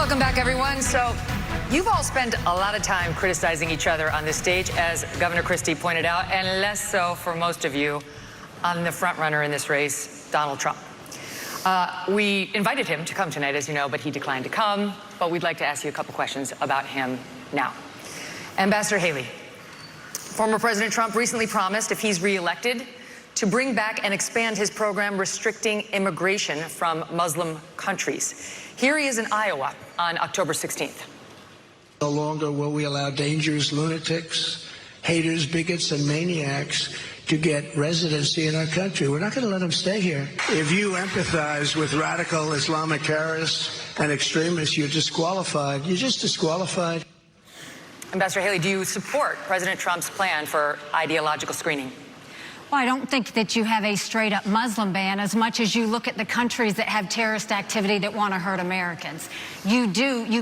Welcome back, everyone. So you've all spent a lot of time criticizing each other on this stage, as Governor Christie pointed out, and less so for most of you on the front runner in this race, Donald Trump. We invited him to come tonight, as you know, but he declined to come. But we'd like to ask you a couple questions about him now. Ambassador Haley, former President Trump recently promised, if he's reelected, to bring back and expand his program restricting immigration from Muslim countries. Here he is in Iowa on October 16th. No longer will we allow dangerous lunatics, haters, bigots, and maniacs to get residency in our country. We're not going to let them stay here. If you empathize with radical Islamic terrorists and extremists, you're disqualified. You're just disqualified. Ambassador Haley, do you support President Trump's plan for ideological screening? Well, I don't think that you have a straight-up Muslim ban as much as you look at the countries that have terrorist activity that want to hurt Americans. You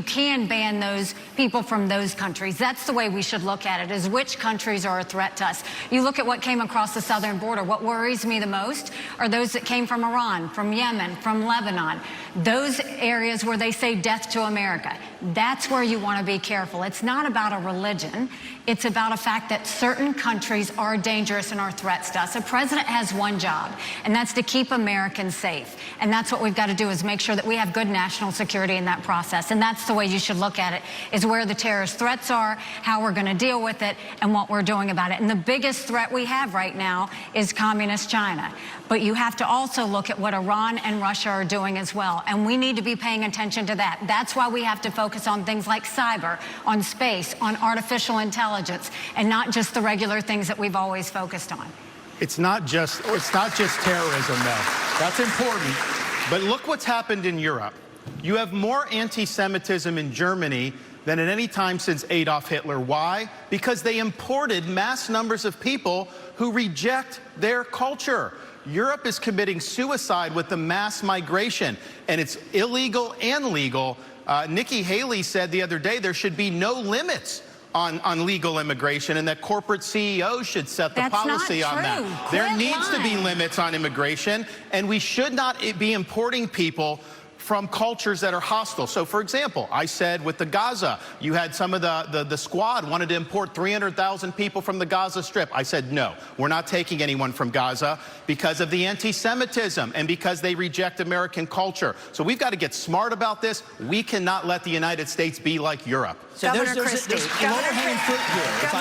can ban those people from those countries. That's the way we should look at it, is which countries are a threat to us. You look at what came across the southern border. What worries me the most are those that came from Iran, from Yemen, from Lebanon. Those areas where they say death to America. That's where you want to be careful. It's not about a religion. It's about a fact that certain countries are dangerous and are threats to us. A president has one job, and that's to keep Americans safe. And that's what we've got to do, is make sure that we have good national security in that process. And that's the way you should look at it, is where the terrorist threats are, how we're going to deal with it, and what we're doing about it. And the biggest threat we have right now is communist China. But you have to also look at what Iran and Russia are doing as well. And we need to be paying attention to that. That's why we have to focus on things like cyber, on space, on artificial intelligence, and not just the regular things that we've always focused on. It's not just terrorism, though. That's important. But look what's happened in Europe. You have more anti-Semitism in Germany than at any time since Adolf Hitler. Why? Because they imported mass numbers of people who reject their culture. Europe is committing suicide with the mass migration, and it's illegal and legal. Nikki Haley said the other day there should be no limits on legal immigration, and that corporate CEOs should set the policy on that. There needs to be limits on immigration, and we should not be importing people from cultures that are hostile. So, for example, I said with the Gaza, you had some of the squad wanted to import 300,000 people from the Gaza Strip. I said, no, we're not taking anyone from Gaza because of the anti-Semitism and because they reject American culture. So we've got to get smart about this. We cannot let the United States be like Europe. So there's low-hanging fruit here, if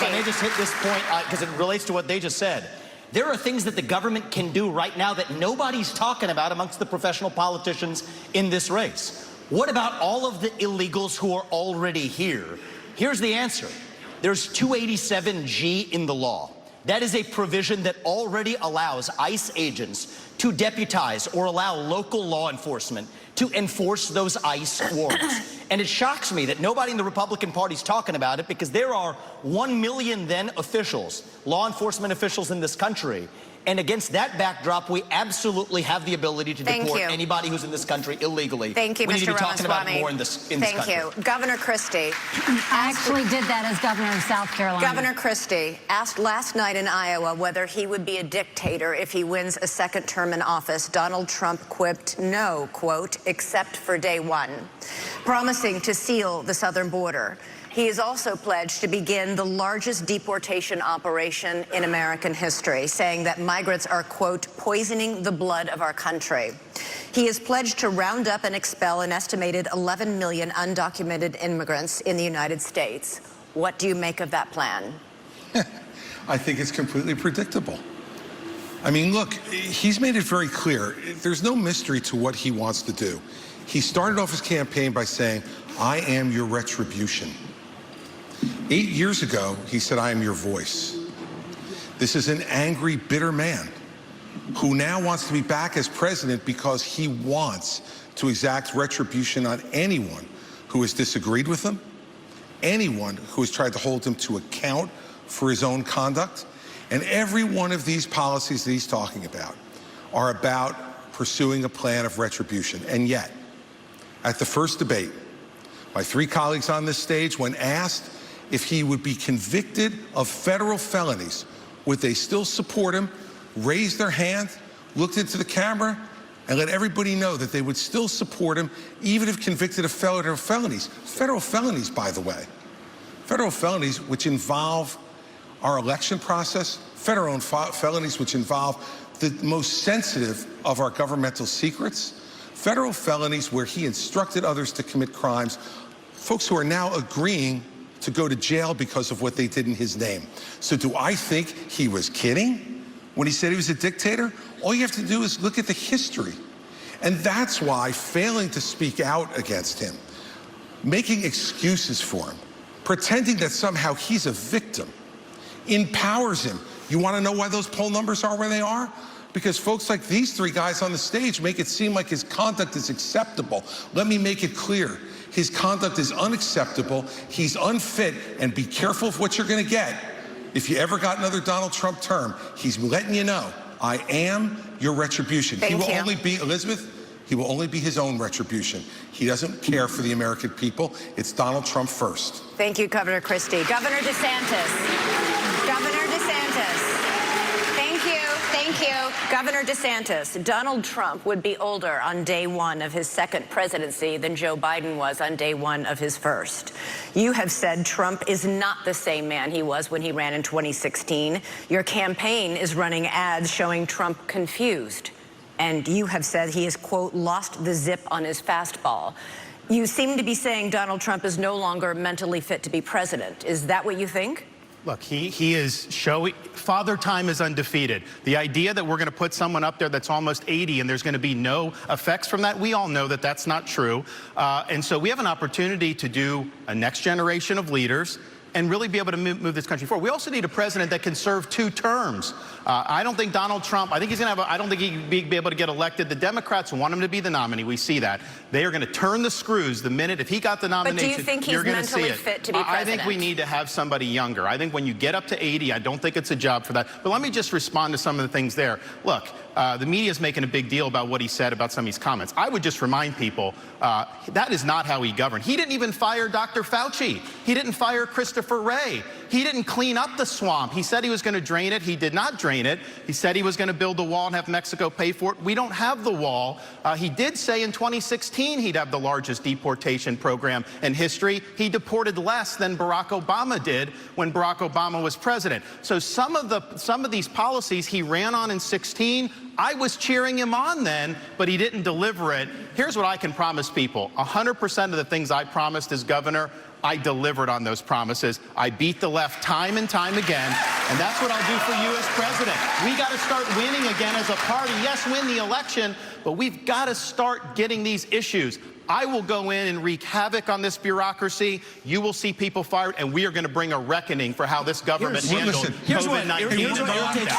I may just hit this point, because it relates to what they just said. There are things that the government can do right now that nobody's talking about amongst the professional politicians in this race. What about all of the illegals who are already here? Here's the answer. There's 287G in the law. That is a provision that already allows ICE agents to deputize or allow local law enforcement to enforce those ICE warrants. And it shocks me that nobody in the Republican Party is talking about it, because there are 1 million then officials, law enforcement officials in this country. And against that backdrop, we absolutely have the ability to deport anybody who's in this country illegally. Thank you, Mr. We need to be talking about it more in this country. Thank you. Governor Christie. I actually did that as governor of South Carolina. Governor Christie asked last night in Iowa whether he would be a dictator if he wins a second term in office. Donald Trump quipped, no, quote, except for day one, promising to seal the southern border. He has also pledged to begin the largest deportation operation in American history, saying that migrants are, quote, poisoning the blood of our country. He has pledged to round up and expel an estimated 11 million undocumented immigrants in the United States. What do you make of that plan? I think it's completely predictable. I mean, look, he's made it very clear. There's no mystery to what he wants to do. He started off his campaign by saying, I am your retribution. 8 years ago, he said, I am your voice. This is an angry, bitter man who now wants to be back as president because he wants to exact retribution on anyone who has disagreed with him, anyone who has tried to hold him to account for his own conduct. And every one of these policies that he's talking about are about pursuing a plan of retribution. And yet, at the first debate, my three colleagues on this stage, when asked if he would be convicted of federal felonies, would they still support him, raised their hand, looked into the camera, and let everybody know that they would still support him even if convicted of federal felonies. Federal felonies, by the way. Federal felonies which involve our election process, federal felonies which involve the most sensitive of our governmental secrets, federal felonies where he instructed others to commit crimes, folks who are now agreeing to go to jail because of what they did in his name. So do I think he was kidding when he said he was a dictator? All you have to do is look at the history. And that's why failing to speak out against him, making excuses for him, pretending that somehow he's a victim, empowers him. You want to know why those poll numbers are where they are? Because folks like these three guys on the stage make it seem like his conduct is acceptable. Let me make it clear. His conduct is unacceptable. He's unfit, and be careful of what you're going to get. If you ever got another Donald Trump term, he's letting you know, I am your retribution. He will only be, Elizabeth, he will only be his own retribution. He doesn't care for the American people. It's Donald Trump first. Thank you, Governor Christie. Governor DeSantis. Governor DeSantis. Thank you. Governor DeSantis, Donald Trump would be older on day one of his second presidency than Joe Biden was on day one of his first. You have said Trump is not the same man he was when he ran in 2016. Your campaign is running ads showing Trump confused. And you have said he has, quote, lost the zip on his fastball. You seem to be saying Donald Trump is no longer mentally fit to be president. Is that what you think? Look, he is showing, Father Time is undefeated. The idea that we're going to put someone up there that's almost 80 and there's going to be no effects from that, we all know that that's not true. And so we have an opportunity to do a next generation of leaders and really be able to move this country forward. We also need a president that can serve 2 terms. I don't think Donald Trump, I think he's going to have, I don't think he'd be able to get elected. The Democrats want him to be the nominee. We see that. They are going to turn the screws the minute, if he got the nomination, but do you think he's mentally fit to be president? I think we need to have somebody younger. I think when you get up to 80, I don't think it's a job for that. But let me just respond to some of the things there. Look, the media is making a big deal about what he said about some of these comments. I would just remind people that is not how he governed. He didn't even fire Dr. Fauci. He didn't fire Christopher Wray. He didn't clean up the swamp. He said he was going to drain it. He did not drain it. He said he was going to build the wall and have Mexico pay for it. We don't have the wall. He did say in 2016 he'd have the largest deportation program in history. He deported less than Barack Obama did when Barack Obama was president. So some of these policies he ran on in 16, I was cheering him on then, but he didn't deliver it. Here's what I can promise people. 100% of the things I promised as governor, I delivered on those promises. I beat the left time and time again, and that's what I'll do for you as president. We got to start winning again as a party. Yes, win the election, but we've got to start getting these issues. I will go in and wreak havoc on this bureaucracy. You will see people fired, and we are going to bring a reckoning for how this government handled COVID-19. Here's what irritates.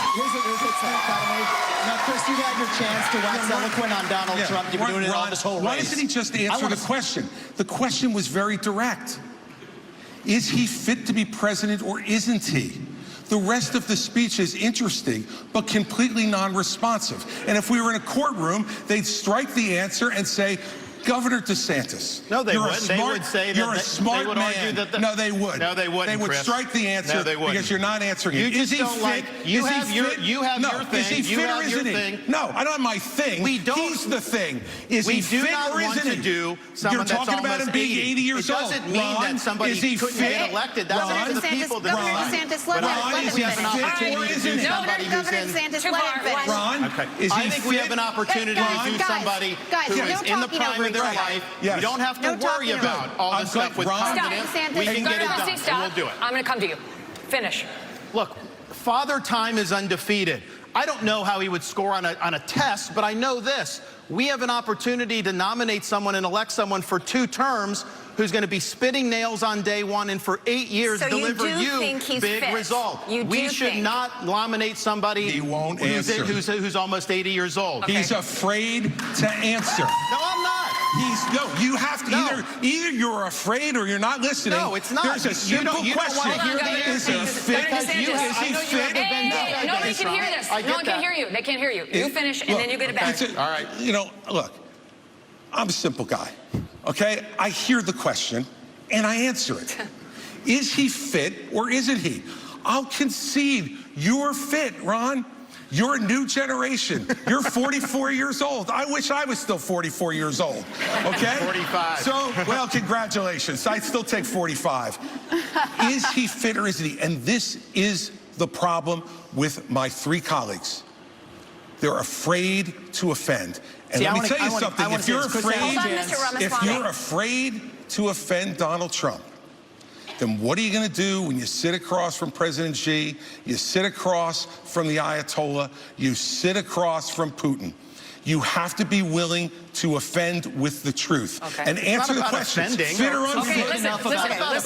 Now, Chris, you had your chance to wax eloquent on Donald Trump. You've been doing it all this whole race. Why doesn't he just answer the question? The question was very direct. Is he fit to be president or isn't he? The rest of the speech is interesting, but completely non-responsive. And if we were in a courtroom, they'd strike the answer and say, Governor DeSantis. No, they wouldn't. They would say that you're a smart man. No, they would. No, they wouldn't. They would strike the answer because you're not answering it. Is he fit? You have your thing. Is he fit or isn't he? No, I don't have my thing. We don't. He's the thing. Is he fit or isn't he? You're talking about him being 80 years old. It doesn't mean that somebody couldn't get elected. That's up to the people that Governor DeSantis, let him finish. Governor DeSantis, let him finish. Ron, I think we have an opportunity to do somebody who is in the prime of their life. We don't have to worry about all this stuff with confidence. We can get it done, and we'll do it. I'm going to come to you. Finish. Look, Father Time is undefeated. I don't know how he would score on a test, but I know this. We have an opportunity to nominate someone and elect someone for 2 terms who's going to be spitting nails on day one and for 8 years deliver you big result. We should not nominate somebody who's almost 80 years old. He's afraid to answer. No, I'm not. You have to either you're afraid or you're not listening. No, it's not. There's a simple question. Is he fit? Nobody can hear this. No one can hear you. They can't hear you. You finish, and then you get it back. All right. Look, I'm a simple guy. Okay? I hear the question, and I answer it. Is he fit or isn't he? I'll concede you're fit, Ron. You're a new generation. You're 44 years old. I wish I was still 44 years old, okay? 45. So, well, congratulations. I'd still take 45. Is he fit or isn't he? And this is the problem with my three colleagues. They're afraid to offend. And See, let me tell you something. If you're afraid to offend Donald Trump, then what are you going to do when you sit across from President Xi, you sit across from the Ayatollah, you sit across from Putin? You have to be willing to offend with the truth. Okay. And answer the question. Fit or unfit? Okay, listen.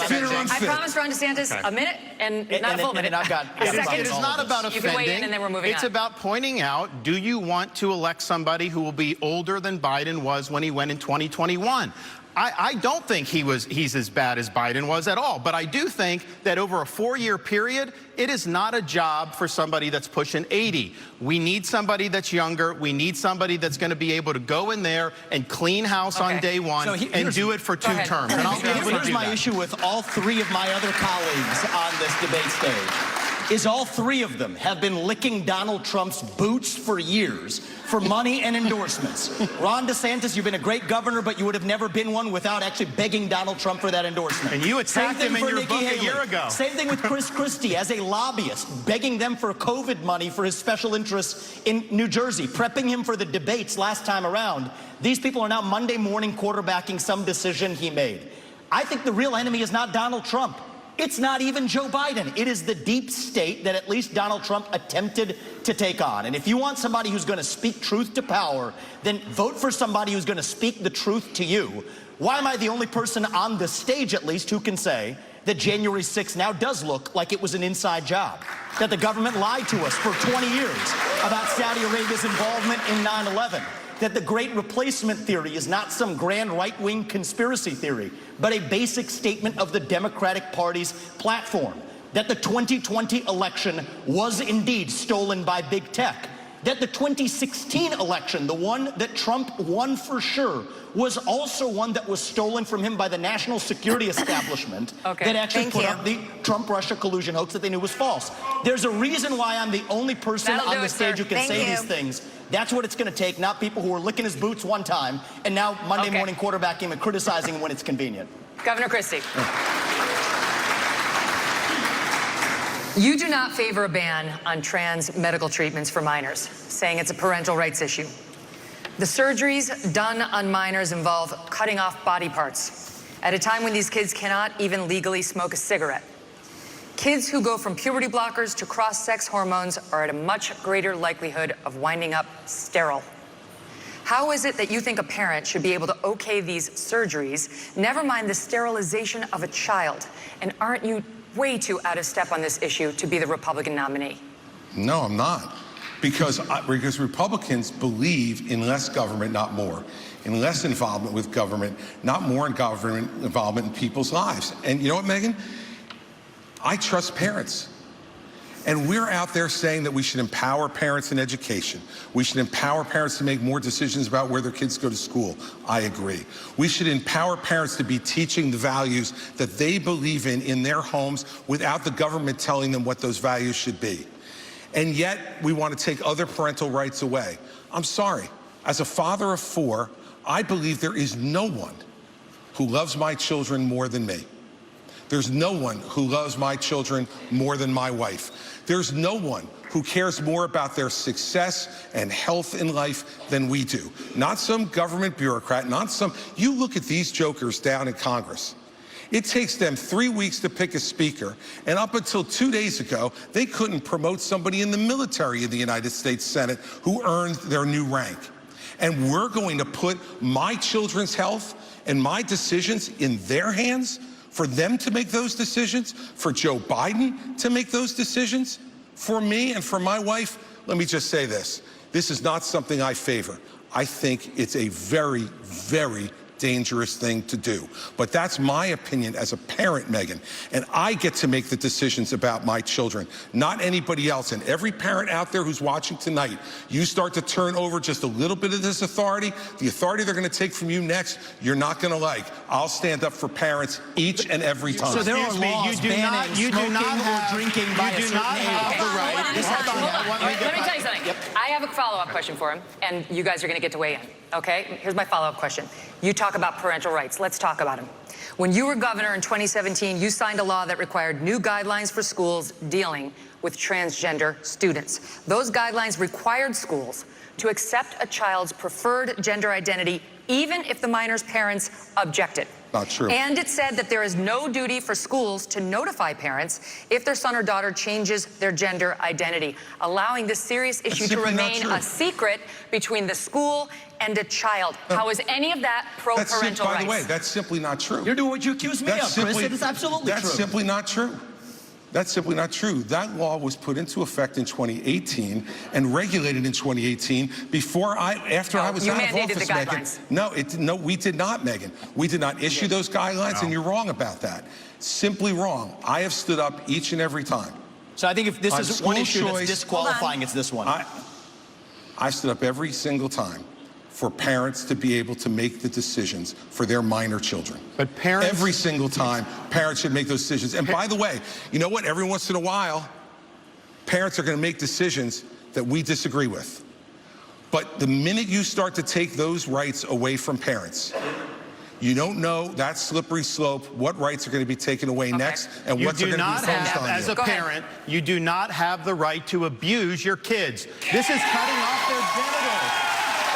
Fit or unfit? I promised Ron DeSantis a minute and not a full minute. And I've got a second. It is not about You offending. can weigh in and then we're moving on. It's about pointing out, do you want to elect somebody who will be older than Biden was when he went in 2021? I don't think he's as bad as Biden was at all, but I do think that over a 4-year period, it is not a job for somebody that's pushing 80. We need somebody that's younger. We need somebody that's going to be able to go in there and clean house on day one and do it for 2 terms. And I'll be able to Here's do my that. issue with all 3 of my other colleagues on this debate stage. Is all 3 of them have been licking Donald Trump's boots for years for money and endorsements. Ron DeSantis, you've been a great governor, but you would have never been one without actually begging Donald Trump for that endorsement. And you attacked him in your book a year ago. Same thing with Chris Christie as a lobbyist, begging them for COVID money for his special interests in New Jersey, prepping him for the debates last time around. These people are now Monday morning quarterbacking some decision he made. I think the real enemy is not Donald Trump. It's not even Joe Biden. It is the deep state that at least Donald Trump attempted to take on. And if you want somebody who's going to speak truth to power, then vote for somebody who's going to speak the truth to you. Why am I the only person on the stage, at least, who can say that January 6th now does look like it was an inside job? That the government lied to us for 20 years about Saudi Arabia's involvement in 9/11. That the Great Replacement theory is not some grand right-wing conspiracy theory, but a basic statement of the Democratic Party's platform. That the 2020 election was indeed stolen by big tech. That the 2016 election, the one that Trump won for sure, was also one that was stolen from him by the national security establishment that actually put up the Trump-Russia collusion hoax that they knew was false. There's a reason why I'm the only person on the stage who can say these things. That's what it's going to take, not people who are licking his boots one time and now Monday morning quarterbacking him and criticizing him when it's convenient. Governor Christie. You do not favor a ban on trans medical treatments for minors, saying it's a parental rights issue. The surgeries done on minors involve cutting off body parts at a time when these kids cannot even legally smoke a cigarette. Kids who go from puberty blockers to cross-sex hormones are at a much greater likelihood of winding up sterile. How is it that you think a parent should be able to okay these surgeries, never mind the sterilization of a child? And aren't you way too out of step on this issue to be the Republican nominee? No, I'm not. Because Republicans believe in less government, not more. In less involvement with government, not more in government involvement in people's lives. And you know what, Megan? I trust parents. And we're out there saying that we should empower parents in education. We should empower parents to make more decisions about where their kids go to school. I agree. We should empower parents to be teaching the values that they believe in their homes without the government telling them what those values should be. And yet we want to take other parental rights away. I'm sorry. As a father of 4, I believe there is no one who loves my children more than me. There's no one who loves my children more than my wife. There's no one who cares more about their success and health in life than we do. Not some government bureaucrat, not some... You look at these jokers down in Congress. It takes them 3 weeks to pick a speaker, and up until 2 days ago, they couldn't promote somebody in the military in the United States Senate who earned their new rank. And we're going to put my children's health and my decisions in their hands? For them to make those decisions, for Joe Biden to make those decisions, for me and for my wife? Let me just say this. This is not something I favor. I think it's a very, very dangerous thing to do. But that's my opinion as a parent, Megan. And I get to make the decisions about my children, not anybody else. And every parent out there who's watching tonight, you start to turn over just a little bit of this authority, the authority they're going to take from you next, you're not going to like. I'll stand up for parents each and every time. So there are laws banning smoking or drinking by a certain age. Let me tell you something. Yep. I have a follow-up question for him, and you guys are going to get to weigh in, okay? Here's my follow-up question. You talk about parental rights. Let's talk about them. When you were governor in 2017, you signed a law that required new guidelines for schools dealing with transgender students. Those guidelines required schools to accept a child's preferred gender identity even if the minor's parents objected. Not true. And it said that there is no duty for schools to notify parents if their son or daughter changes their gender identity, allowing this serious issue to remain a secret between the school and a child. How is any of that pro-parental rights? By the way, that's simply not true. You're doing what you accuse me of, Chris. It is absolutely true. That's simply not true. That's simply not true. That law was put into effect in 2018 and regulated in 2018 after I was out of office, Megan. No, we did not, Megan. We did not issue those guidelines, and you're wrong about that. Simply wrong. I have stood up each and every time. So I think if this is one issue that's disqualifying, it's this one. I stood up every single time for parents to be able to make the decisions for their minor children. But parents... Every single time, parents should make those decisions. And by the way, you know what? Every once in a while, parents are going to make decisions that we disagree with. But the minute you start to take those rights away from parents, you don't know that slippery slope, what rights are going to be taken away next, and what's going to be focused on you. As a parent, you do not have the right to abuse your kids. This is cutting off their genitals.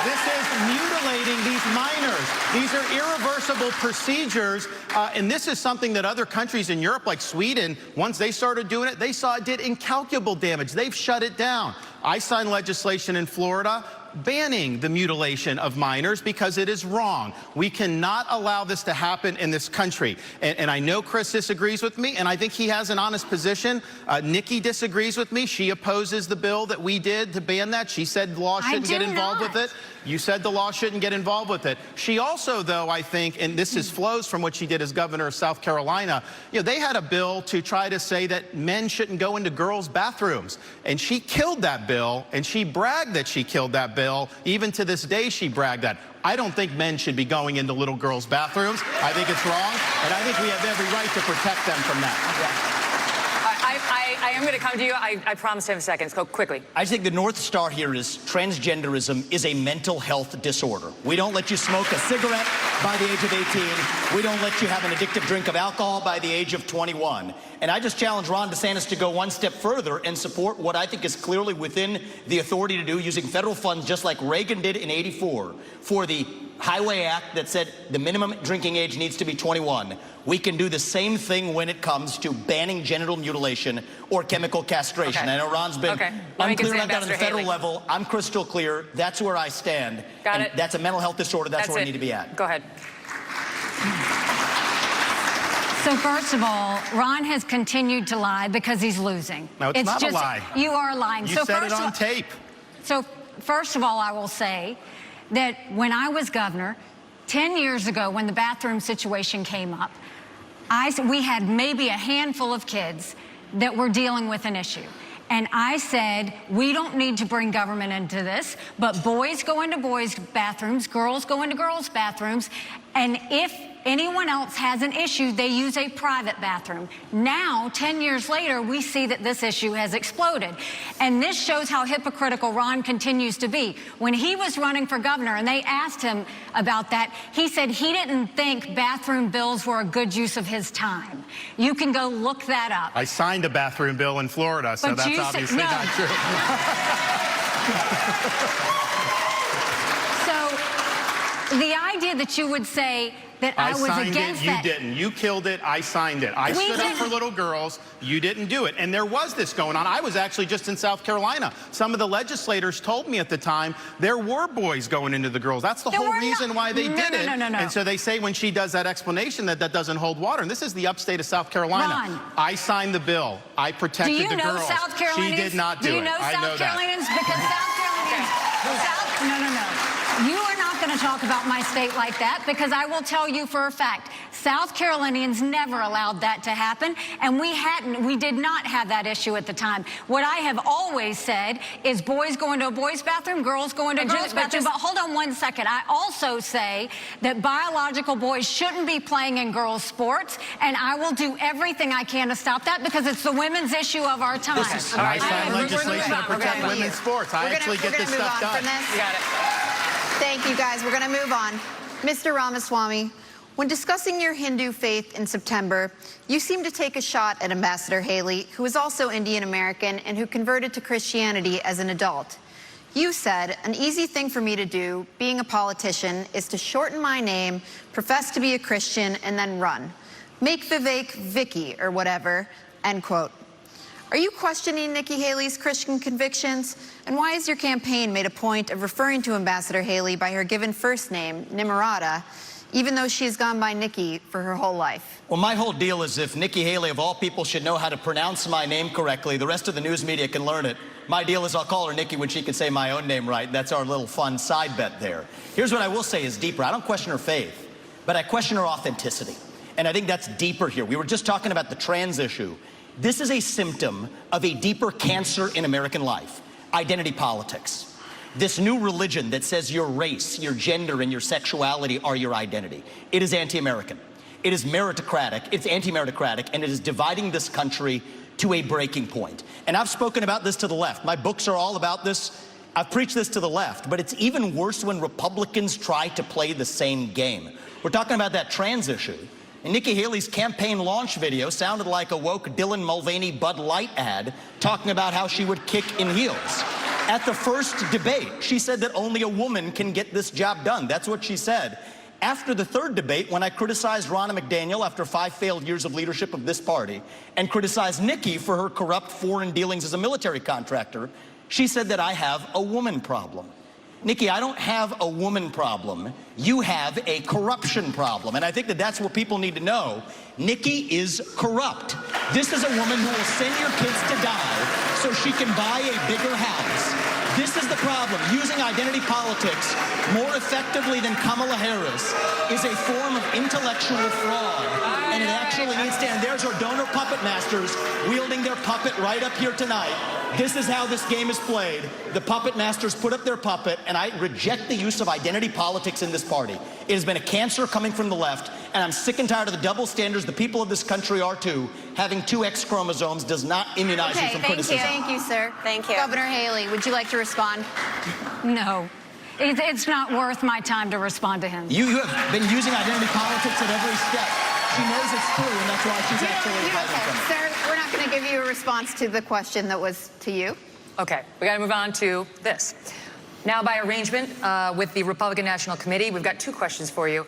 This is mutilating these minors. These are irreversible procedures, and this is something that other countries in Europe, like Sweden, once they started doing it, they saw it did incalculable damage. They've shut it down. I signed legislation in Florida banning the mutilation of minors because it is wrong. We cannot allow this to happen in this country. And I know Chris disagrees with me, and I think he has an honest position. Nikki disagrees with me. She opposes the bill that we did to ban that. She said the law shouldn't get involved with it. You said the law shouldn't get involved with it. She also, though, I think, and this flows from what she did as governor of South Carolina, you know, they had a bill to try to say that men shouldn't go into girls' bathrooms. And she killed that bill, and she bragged that she killed that bill. Even to this day, she bragged that. I don't think men should be going into little girls' bathrooms. I think it's wrong, and I think we have every right to protect them from that. Yeah. I am going to come to you. I promise to have seconds. Go quickly. I think the North Star here is transgenderism is a mental health disorder. We don't let you smoke a cigarette by the age of 18. We don't let you have an addictive drink of alcohol by the age of 21. And I just challenge Ron DeSantis to go one step further and support what I think is clearly within the authority to do, using federal funds just like Reagan did in '84 for the Highway Act that said the minimum drinking age needs to be 21. We can do the same thing when it comes to banning genital mutilation or chemical castration. Okay. I know Ron's been unclear about that on the federal level. I'm crystal clear. That's where I stand. Got it. That's a mental health disorder. That's where we need to be at. Go ahead. So first of all, Ron has continued to lie because he's losing. No, it's not a lie. You are lying. You said it on tape. So first of all, I will say that when I was governor, 10 years ago, when the bathroom situation came up, we had maybe a handful of kids that were dealing with an issue. And I said, we don't need to bring government into this, but boys go into boys' bathrooms, girls go into girls' bathrooms, and if anyone else has an issue, they use a private bathroom. Now, 10 years later, we see that this issue has exploded. And this shows how hypocritical Ron continues to be. When he was running for governor and they asked him about that, he said he didn't think bathroom bills were a good use of his time. You can go look that up. I signed a bathroom bill in Florida, so that's obviously not true. So the idea that you would say that I was against that. You didn't. You killed it. I signed it. I stood up for little girls. You didn't do it. And there was this going on. I was actually just in South Carolina. Some of the legislators told me at the time there were boys going into the girls. That's the whole reason why they did it. No. And so they say when she does that explanation that that doesn't hold water. And this is the upstate of South Carolina. Ron, I signed the bill. I protected the girls. Do you know South Carolinians? She did not do it. Do you know South Carolinians? Because South Carolinians... No. You are not going want to talk about my state like that, because I will tell you for a fact, South Carolinians never allowed that to happen, and we did not have that issue at the time. What I have always said is boys go into a boys' bathroom, girls go into a girls' bathroom. But hold on one second. I also say that biological boys shouldn't be playing in girls' sports, and I will do everything I can to stop that, because it's the women's issue of our time. This is nice legislation to protect women's sports. I actually get this stuff done. You got it. Thank you, guys. We're going to move on. Mr. Ramaswamy, when discussing your Hindu faith in September, you seemed to take a shot at Ambassador Haley, who is also Indian American and who converted to Christianity as an adult. You said, an easy thing for me to do, being a politician, is to shorten my name, profess to be a Christian, and then run. Make Vivek Vicky or whatever, end quote. Are you questioning Nikki Haley's Christian convictions? And why has your campaign made a point of referring to Ambassador Haley by her given first name, Nimarata, even though she has gone by Nikki for her whole life? Well, my whole deal is if Nikki Haley, of all people, should know how to pronounce my name correctly, the rest of the news media can learn it. My deal is I'll call her Nikki when she can say my own name right. That's our little fun side bet there. Here's what I will say is deeper. I don't question her faith, but I question her authenticity. And I think that's deeper here. We were just talking about the trans issue. This is a symptom of a deeper cancer in American life, identity politics. This new religion that says your race, your gender, and your sexuality are your identity. It is anti-American. It is meritocratic, it's anti-meritocratic, and it is dividing this country to a breaking point. And I've spoken about this to the left. My books are all about this. I've preached this to the left, but it's even worse when Republicans try to play the same game. We're talking about that trans issue. And Nikki Haley's campaign launch video sounded like a woke Dylan Mulvaney Bud Light ad talking about how she would kick in heels. At the first debate, she said that only a woman can get this job done. That's what she said. After the third debate, when I criticized Ronna McDaniel after 5 failed years of leadership of this party and criticized Nikki for her corrupt foreign dealings as a military contractor, she said that I have a woman problem. Nikki, I don't have a woman problem. You have a corruption problem. And I think that that's what people need to know. Nikki is corrupt. This is a woman who will send your kids to die so she can buy a bigger house. This is the problem. Using identity politics more effectively than Kamala Harris is a form of intellectual fraud. And it actually needs to end. There's our donor puppet masters wielding their puppet right up here tonight. This is how this game is played. The puppet masters put up their puppet, and I reject the use of identity politics in this party. It has been a cancer coming from the left, and I'm sick and tired of the double standards. The people of this country are too. Having 2 X chromosomes does not immunize you from criticism. Thank you, sir. Thank you. Governor Haley, would you like to respond? No. It's not worth my time to respond to him. You have been using identity politics at every step. She knows it's true, and that's why she's actually hiding from it. Sir, we're not going to give you a response to the question that was to you. Okay, we got to move on to this. Now, by arrangement with the Republican National Committee, we've got 2 questions for you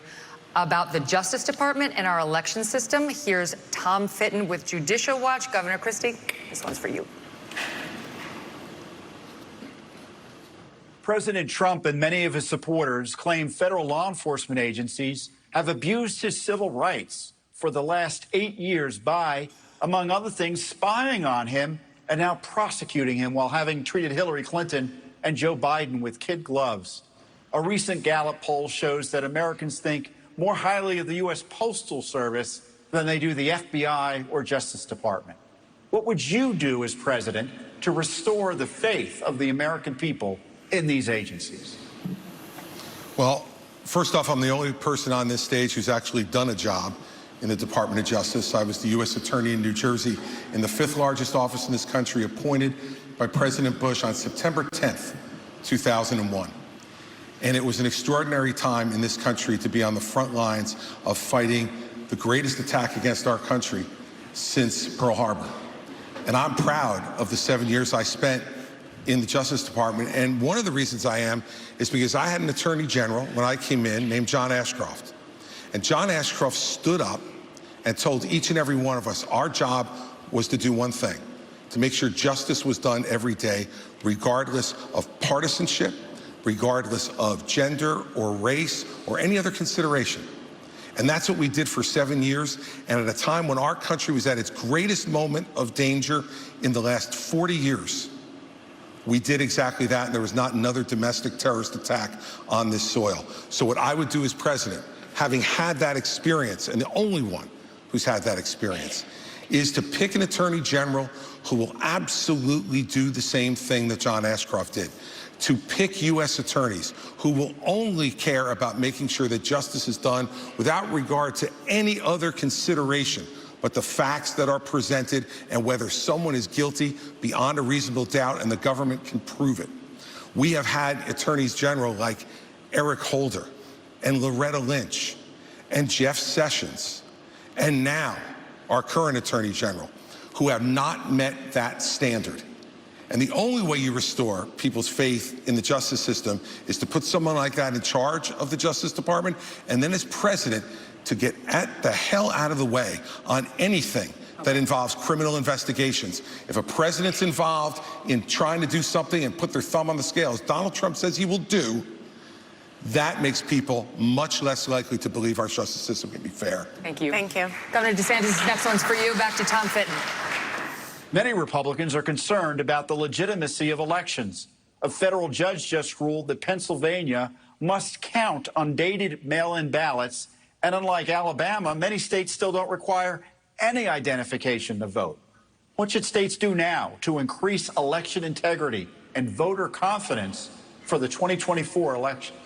about the Justice Department and our election system. Here's Tom Fitton with Judicial Watch. Governor Christie, this one's for you. President Trump and many of his supporters claim federal law enforcement agencies have abused his civil rights for the last 8 years by, among other things, spying on him and now prosecuting him while having treated Hillary Clinton and Joe Biden with kid gloves. A recent Gallup poll shows that Americans think more highly of the U.S. Postal Service than they do the FBI or Justice Department. What would you do as president to restore the faith of the American people in these agencies? Well, first off, I'm the only person on this stage who's actually done a job in the Department of Justice. I was the U.S. Attorney in New Jersey in the 5th largest office in this country, appointed by President Bush on September 10th, 2001. And it was an extraordinary time in this country to be on the front lines of fighting the greatest attack against our country since Pearl Harbor. And I'm proud of the 7 years I spent in the Justice Department. And one of the reasons I am is because I had an Attorney General when I came in named John Ashcroft. And John Ashcroft stood up and told each and every one of us our job was to do one thing, to make sure justice was done every day, regardless of partisanship, regardless of gender or race or any other consideration. And that's what we did for 7 years. And at a time when our country was at its greatest moment of danger in the last 40 years, We did exactly that, and there was not another domestic terrorist attack on this soil. So what I would do as president, having had that experience, and the only one who's had that experience, is to pick an attorney general who will absolutely do the same thing that John Ashcroft did, to pick U.S. attorneys who will only care about making sure that justice is done without regard to any other consideration but the facts that are presented and whether someone is guilty beyond a reasonable doubt and the government can prove it. We have had attorneys general like Eric Holder and Loretta Lynch and Jeff Sessions, and now our current attorney general, who have not met that standard. And the only way you restore people's faith in the justice system is to put someone like that in charge of the Justice Department, and then as president, to get the hell out of the way on anything that involves criminal investigations. If a president's involved in trying to do something and put their thumb on the scales, Donald Trump says he will do, that makes people much less likely to believe our justice system can be fair. Thank you. Thank you. Governor DeSantis, next one's for you. Back to Tom Fitton. Many Republicans are concerned about the legitimacy of elections. A federal judge just ruled that Pennsylvania must count undated mail-in ballots, and unlike Alabama, many states still don't require any identification to vote. What should states do now to increase election integrity and voter confidence for the 2024 election?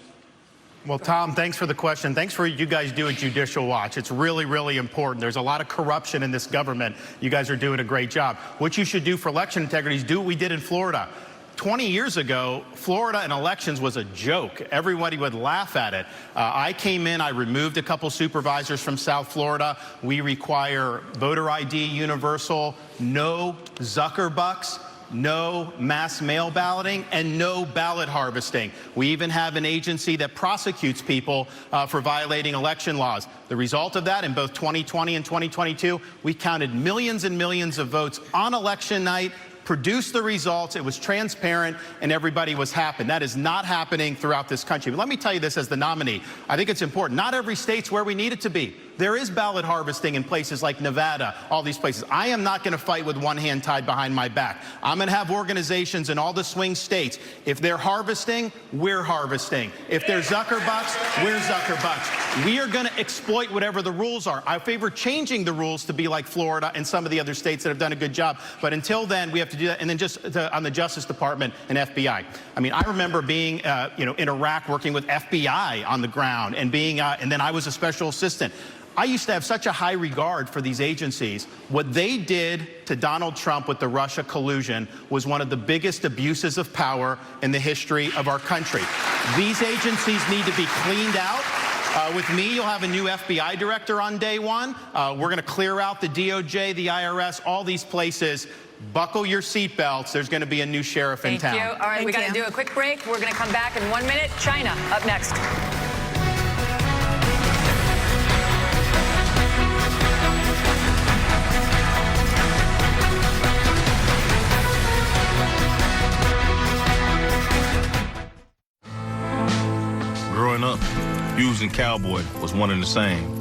Well, Tom, thanks for the question. Thanks for what you guys do at Judicial Watch. It's really, really important. There's a lot of corruption in this government. You guys are doing a great job. What you should do for election integrity is do what we did in Florida. 20 years ago, Florida and elections was a joke. Everybody would laugh at it. I came in, I removed a couple supervisors from South Florida. We require voter ID universal, no Zuckerbucks, no mass mail balloting, and no ballot harvesting. We even have an agency that prosecutes people for violating election laws. The result of that, in both 2020 and 2022, we counted millions and millions of votes on election night, produced the results, it was transparent, and everybody was happy. That is not happening throughout this country. But let me tell you this as the nominee. I think it's important. Not every state's where we need it to be. There is ballot harvesting in places like Nevada, all these places. I am not going to fight with one hand tied behind my back. I'm going to have organizations in all the swing states. If they're harvesting, we're harvesting. If they're Zuckerbucks, we're Zuckerbucks. We are going to exploit whatever the rules are. I favor changing the rules to be like Florida and some of the other states that have done a good job. But until then, we have to do that. And then just on the Justice Department and FBI. I mean, I remember being, in Iraq working with FBI on the ground and being, and then I was a special assistant. I used to have such a high regard for these agencies. What they did to Donald Trump with the Russia collusion was one of the biggest abuses of power in the history of our country. These agencies need to be cleaned out. With me, you'll have a new FBI director on day one. We're going to clear out the DOJ, the IRS, all these places. Buckle your seatbelts. There's going to be a new sheriff in town. Thank you. All right, we got to do a quick break. We're going to come back in 1 minute. China up next. Growing up, Hughes and Cowboy was one and the same.